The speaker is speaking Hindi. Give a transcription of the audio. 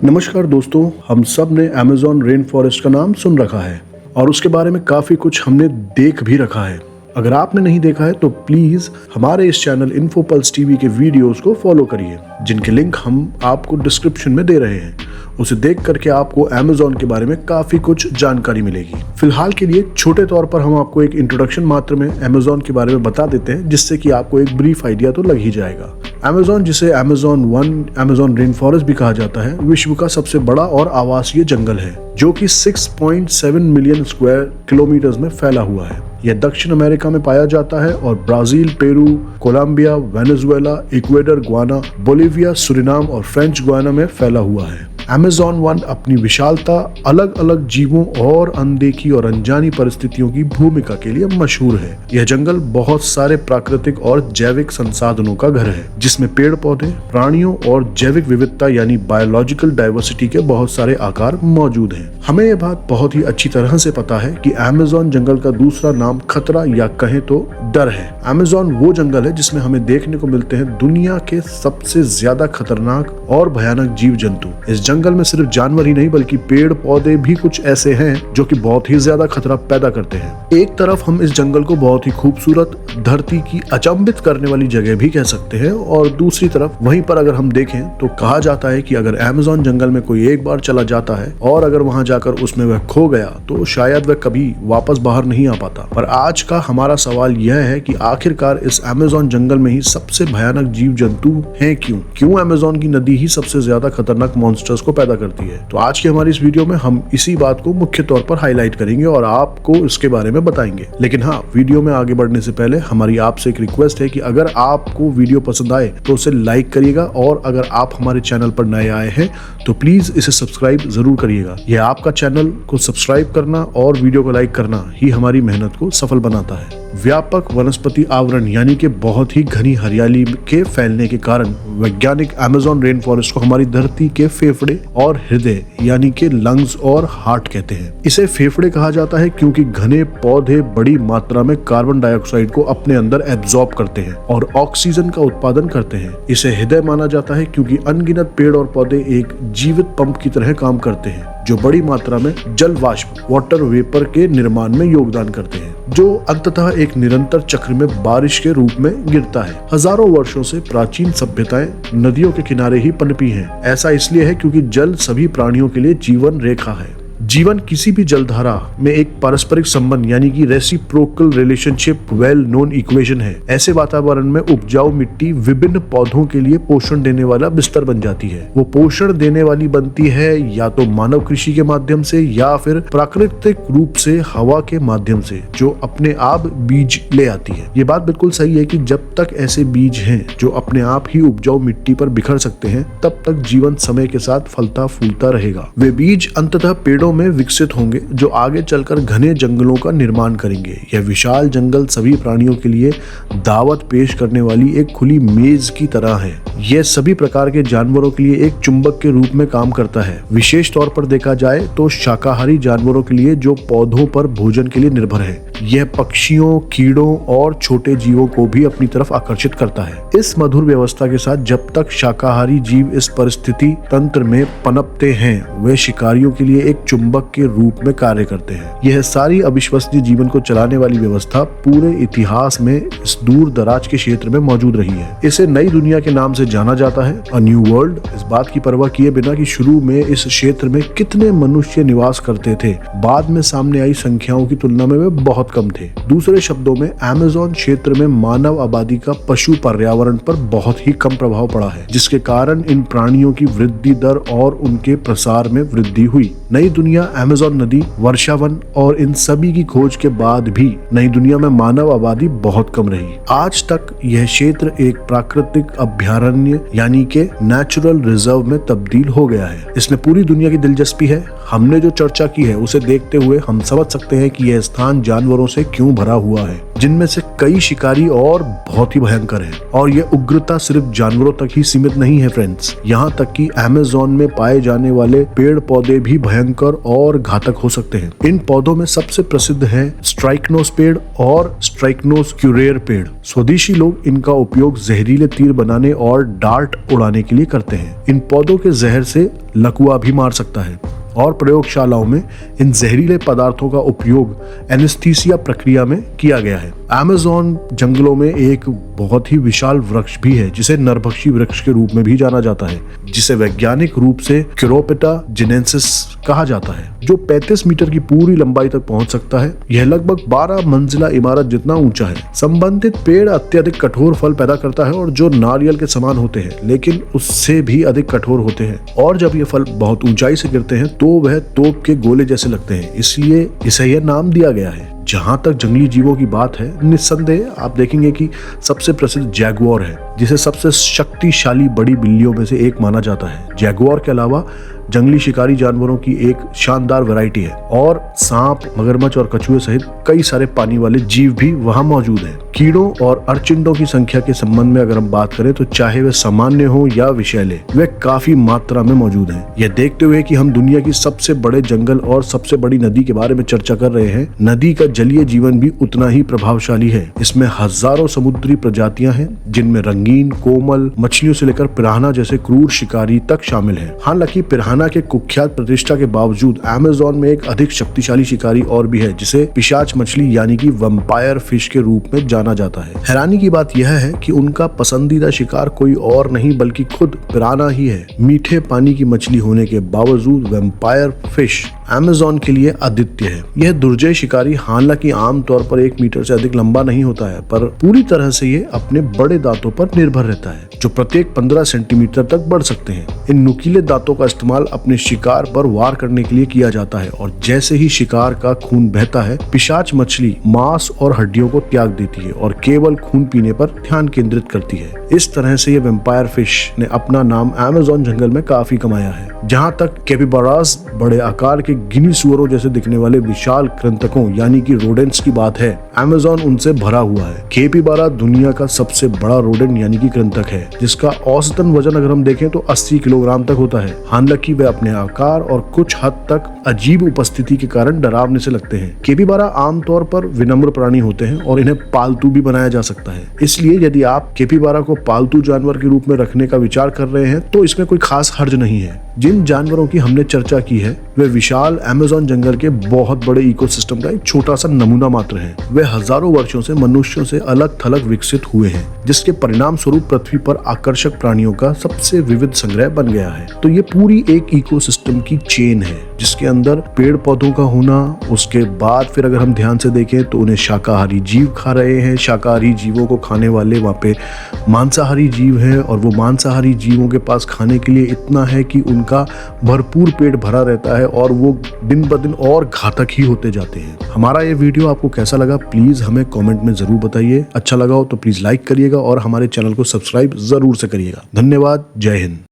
नमस्कार दोस्तों, हम सब ने अमेज़न रेन फॉरेस्ट का नाम सुन रखा है और उसके बारे में काफ़ी कुछ हमने देख भी रखा है। अगर आपने नहीं देखा है तो प्लीज़ हमारे इस चैनल इन्फोपल्स टीवी के वीडियोस को फॉलो करिए, जिनके लिंक हम आपको डिस्क्रिप्शन में दे रहे हैं। उसे देख करके आपको अमेज़न के बारे में काफ़ी कुछ जानकारी मिलेगी। फिलहाल के लिए छोटे तौर पर हम आपको एक इंट्रोडक्शन मात्र में अमेज़न के बारे में बता देते हैं, जिससे कि आपको एक ब्रीफ आइडिया तो लग ही जाएगा। अमेज़न, जिसे अमेज़न रेन फॉरेस्ट भी कहा जाता है, विश्व का सबसे बड़ा और आवासीय जंगल है, जो कि 6.7 मिलियन स्क्वायर किलोमीटर्स में फैला हुआ है। यह दक्षिण अमेरिका में पाया जाता है और Brazil, Peru, Colombia, Venezuela, Ecuador, Guyana, Bolivia, Suriname और फ्रेंच गुयाना में फैला हुआ है। अमेज़न वन अपनी विशालता, अलग अलग जीवों और अनदेखी और अनजानी परिस्थितियों की भूमिका के लिए मशहूर है। यह जंगल बहुत सारे प्राकृतिक और जैविक संसाधनों का घर है, जिसमें पेड़ पौधे, प्राणियों और जैविक विविधता यानी बायोलॉजिकल डाइवर्सिटी के बहुत सारे आकार मौजूद हैं। हमें यह बात बहुत ही अच्छी तरह से पता है कि अमेज़न जंगल का दूसरा नाम खतरा या कहें तो डर है। अमेज़न वो जंगल है जिसमें हमें देखने को मिलते हैं दुनिया के सबसे ज्यादा खतरनाक और भयानक जीव जंतु। इस जंगल में सिर्फ जानवर ही नहीं बल्कि पेड़ पौधे भी कुछ ऐसे हैं जो कि बहुत ही ज्यादा खतरा पैदा करते हैं। एक तरफ हम इस जंगल को बहुत ही खूबसूरत, धरती की अचंभित करने वाली जगह भी कह सकते हैं, और दूसरी तरफ वहीं पर अगर हम देखें तो कहा जाता है कि अगर अमेज़न जंगल में कोई एक बार चला जाता है और अगर वहां जाकर उसमें वह खो गया तो शायद वह कभी वापस बाहर नहीं आ पाता। पर आज का हमारा सवाल यह है कि आखिरकार इस अमेज़न जंगल में ही सबसे भयानक जीव जंतु हैं क्यों अमेज़न की नदी ही सबसे ज्यादा खतरनाक मॉन्स्टर्स को पैदा करती है। तो आज की हमारी इस वीडियो में हम इसी बात को मुख्य तौर पर हाईलाइट करेंगे और आपको इसके बारे में बताएंगे। लेकिन हाँ, वीडियो में आगे बढ़ने से पहले हमारी आपसे एक रिक्वेस्ट है कि अगर आपको वीडियो पसंद आए तो उसे लाइक करिएगा, और अगर आप हमारे चैनल पर नए आए हैं तो प्लीज इसे सब्सक्राइब जरूर करिएगा। यह आपका चैनल को सब्सक्राइब करना और वीडियो को लाइक करना ही हमारी मेहनत को सफल बनाता है। व्यापक वनस्पति आवरण यानी कि बहुत ही घनी हरियाली के फैलने के कारण वैज्ञानिक अमेज़न रेन फॉरेस्ट को हमारी धरती के फेफड़े और हृदय यानी कि लंग्स और हार्ट कहते हैं। इसे फेफड़े कहा जाता है क्योंकि घने पौधे बड़ी मात्रा में कार्बन डाइऑक्साइड को अपने अंदर एब्जॉर्ब करते हैं और ऑक्सीजन का उत्पादन करते हैं। इसे हृदय माना जाता है क्योंकि अनगिनत पेड़ और पौधे एक जीवित पंप की तरह काम करते हैं, जो बड़ी मात्रा में जल वाष्प वाटर वेपर के निर्माण में योगदान करते हैं, जो अंततः एक निरंतर चक्र में बारिश के रूप में गिरता है। हजारों वर्षों से प्राचीन सभ्यताएं नदियों के किनारे ही पनपी हैं। ऐसा इसलिए है क्योंकि जल सभी प्राणियों के लिए जीवन रेखा है। जीवन किसी भी जलधारा में एक पारस्परिक संबंध यानी कि reciprocal relationship well known equation है। ऐसे वातावरण में उपजाऊ मिट्टी विभिन्न पौधों के लिए पोषण देने वाला बिस्तर बन जाती है। वो पोषण देने वाली बनती है या तो मानव कृषि के माध्यम से या फिर प्राकृतिक रूप से हवा के माध्यम से, जो अपने आप बीज ले आती है। ये बात बिल्कुल सही है कि जब तक ऐसे बीज हैं जो अपने आप ही उपजाऊ मिट्टी पर बिखर सकते हैं, तब तक जीवन समय के साथ फलता फूलता रहेगा। वे बीज अंततः पेड़ों में विकसित होंगे जो आगे चलकर घने जंगलों का निर्माण करेंगे। यह विशाल जंगल सभी प्राणियों के लिए दावत पेश करने वाली एक खुली मेज की तरह है। यह सभी प्रकार के जानवरों के लिए एक चुंबक के रूप में काम करता है। विशेष तौर पर देखा जाए तो शाकाहारी जानवरों के लिए जो पौधों पर भोजन के लिए निर्भर है। यह पक्षियों, कीड़ों और छोटे जीवों को भी अपनी तरफ आकर्षित करता है। इस मधुर व्यवस्था के साथ जब तक शाकाहारी जीव इस परिस्थिति तंत्र में पनपते हैं, वे शिकारियों के लिए एक चुंबक के रूप में कार्य करते हैं। यह सारी अविश्वसनीय जीवन को चलाने वाली व्यवस्था पूरे इतिहास में इस दूर दराज के क्षेत्र में मौजूद रही है। इसे नई दुनिया के नाम से जाना जाता है, अ न्यू वर्ल्ड। इस बात की परवाह किए बिना कि शुरू में इस क्षेत्र में कितने मनुष्य निवास करते थे, बाद में सामने आई संख्याओं की तुलना में वे बहुत कम थे। दूसरे शब्दों में अमेज़न क्षेत्र में मानव आबादी का पशु पर्यावरण पर बहुत ही कम प्रभाव पड़ा है, जिसके कारण इन प्राणियों की वृद्धि दर और उनके प्रसार में वृद्धि हुई। नई दुनिया, अमेज़न नदी, वर्षावन और इन सभी की खोज के बाद भी नई दुनिया में मानव आबादी बहुत कम रही। आज तक यह क्षेत्र एक प्राकृतिक अभयारण्य यानी के नेचुरल रिजर्व में तब्दील हो गया है। इसमें पूरी दुनिया की दिलचस्पी है। हमने जो चर्चा की है उसे देखते हुए हम समझ सकते हैं कि यह स्थान जानवरों से क्यों भरा हुआ है, जिनमें से कई शिकारी और बहुत ही भयंकर हैं। और यह उग्रता सिर्फ जानवरों तक ही सीमित नहीं है फ्रेंड्स, यहाँ तक कि अमेज़न में पाए जाने वाले पेड़ पौधे भी भयंकर और घातक हो सकते हैं। इन पौधों में सबसे प्रसिद्ध है स्ट्राइकनोस पेड़ और स्ट्राइकनोस क्यूरेर पेड़। स्वदेशी लोग इनका उपयोग जहरीले तीर बनाने और डार्ट उड़ाने के लिए करते हैं। इन पौधों के जहर से लकवा भी मार सकता है और प्रयोगशालाओं में इन जहरीले पदार्थों का उपयोग एनेस्थीसिया प्रक्रिया में किया गया है। अमेज़न जंगलों में एक बहुत ही विशाल वृक्ष भी है जिसे नरभक्षी वृक्ष के रूप में भी जाना जाता है, जिसे वैज्ञानिक रूप से क्यूरोपेटा जिनेंसिस कहा जाता है, जो 35 मीटर की पूरी लंबाई तक पहुंच सकता है। यह लगभग 12 मंजिला इमारत जितना ऊंचा है। संबंधित पेड़ अत्यधिक कठोर फल पैदा करता है और जो नारियल के समान होते हैं, लेकिन उससे भी अधिक कठोर होते हैं। और जब ये फल बहुत ऊंचाई से गिरते हैं तो वह तोप के गोले जैसे लगते हैं, इसलिए इसे यह नाम दिया गया है। जहां तक जंगली जीवों की बात है, निस्संदेह आप देखेंगे कि सबसे प्रसिद्ध जैगुआर है, जिसे सबसे शक्तिशाली बड़ी बिल्लियों में से एक माना जाता है। जैगुआर के अलावा जंगली शिकारी जानवरों की एक शानदार वैरायटी है और सांप, मगरमच्छ और कछुए सहित कई सारे पानी वाले जीव भी वहां मौजूद हैं। कीड़ों और अर्चिंडों की संख्या के संबंध में अगर हम बात करें तो चाहे वे सामान्य हो या विषैले, वे काफी मात्रा में मौजूद हैं। यह देखते हुए कि हम दुनिया की सबसे बड़े जंगल और सबसे बड़ी नदी के बारे में चर्चा कर रहे हैं, नदी का जलीय जीवन भी उतना ही प्रभावशाली है। इसमें हजारों समुद्री प्रजातियां हैं, जिनमें रंगीन, कोमल मछलियों से लेकर पिरान्हा जैसे क्रूर शिकारी तक शामिल है। हालांकि पिरान्हा के कुख्यात प्रतिष्ठा के बावजूद अमेज़न में एक अधिक शक्तिशाली शिकारी और भी है, जिसे पिशाच मछली यानी कि वैम्पायर फिश के रूप में जाना जाता है। हैरानी की बात यह है कि उनका पसंदीदा शिकार कोई और नहीं बल्कि खुद पिरान्हा ही है। मीठे पानी की मछली होने के बावजूद वैम्पायर फिश अमेज़न के लिए अद्वितीय है। यह दुर्जय शिकारी हालांकि आमतौर पर 1 मीटर से अधिक लंबा नहीं होता है, पर पूरी तरह से ये अपने बड़े दांतों पर निर्भर रहता है, जो प्रत्येक 15 सेंटीमीटर तक बढ़ सकते हैं। इन नुकीले दांतों का इस्तेमाल अपने शिकार पर वार करने के लिए किया जाता है और जैसे ही शिकार का खून बहता है, पिशाच मछली मांस और हड्डियों को त्याग देती है और केवल खून पीने पर ध्यान केंद्रित करती है। इस तरह से ये वैम्पायर फिश ने अपना नाम अमेज़न जंगल में काफी कमाया है। जहाँ तक कैपिबारास, बड़े आकार के गिनी सुअरों जैसे दिखने वाले विशाल कृंतकों यानी कि रोडेंट्स की बात है, अमेज़न उनसे भरा हुआ है। कैपिबारा दुनिया का सबसे बड़ा रोडेंट यानी कि कृंतक है, जिसका औसतन वजन अगर हम देखें तो 80 किलोग्राम तक होता है। हालांकि वे अपने आकार और कुछ हद तक अजीब उपस्थिति के कारण डरावने से लगते हैं। कैपिबारा आमतौर पर विनम्र प्राणी होते हैं और इन्हें पालतू भी बनाया जा सकता है। इसलिए यदि आप कैपिबारा को पालतू जानवर के रूप में रखने का विचार कर रहे हैं तो इसमें कोई खास हर्ज नहीं है। जिन जानवरों की हमने चर्चा की है वे विशाल अमेज़न जंगल के बहुत बड़े इकोसिस्टम का एक छोटा सा नमूना मात्र है। वे हजारों वर्षों से मनुष्यों से अलग थलग विकसित हुए हैं, जिसके परिणाम स्वरूप पृथ्वी पर आकर्षक प्राणियों का सबसे विविध संग्रह बन गया है। तो ये पूरी एक इकोसिस्टम की चेन है, जिसके अंदर पेड़ पौधों का होना, उसके बाद फिर अगर हम ध्यान से देखें तो उन्हें शाकाहारी जीव खा रहे हैं, शाकाहारी जीवों को खाने वाले वहाँ पे मांसाहारी जीव हैं और वो मांसाहारी जीवों के पास खाने के लिए इतना है कि उनका भरपूर पेट भरा रहता है और वो दिन ब दिन और घातक ही होते जाते हैं। हमारा ये वीडियो आपको कैसा लगा प्लीज हमें कमेंट में जरूर बताइए। अच्छा लगा हो तो प्लीज लाइक करिएगा और हमारे चैनल को सब्सक्राइब जरूर से करिएगा। धन्यवाद। जय हिंद।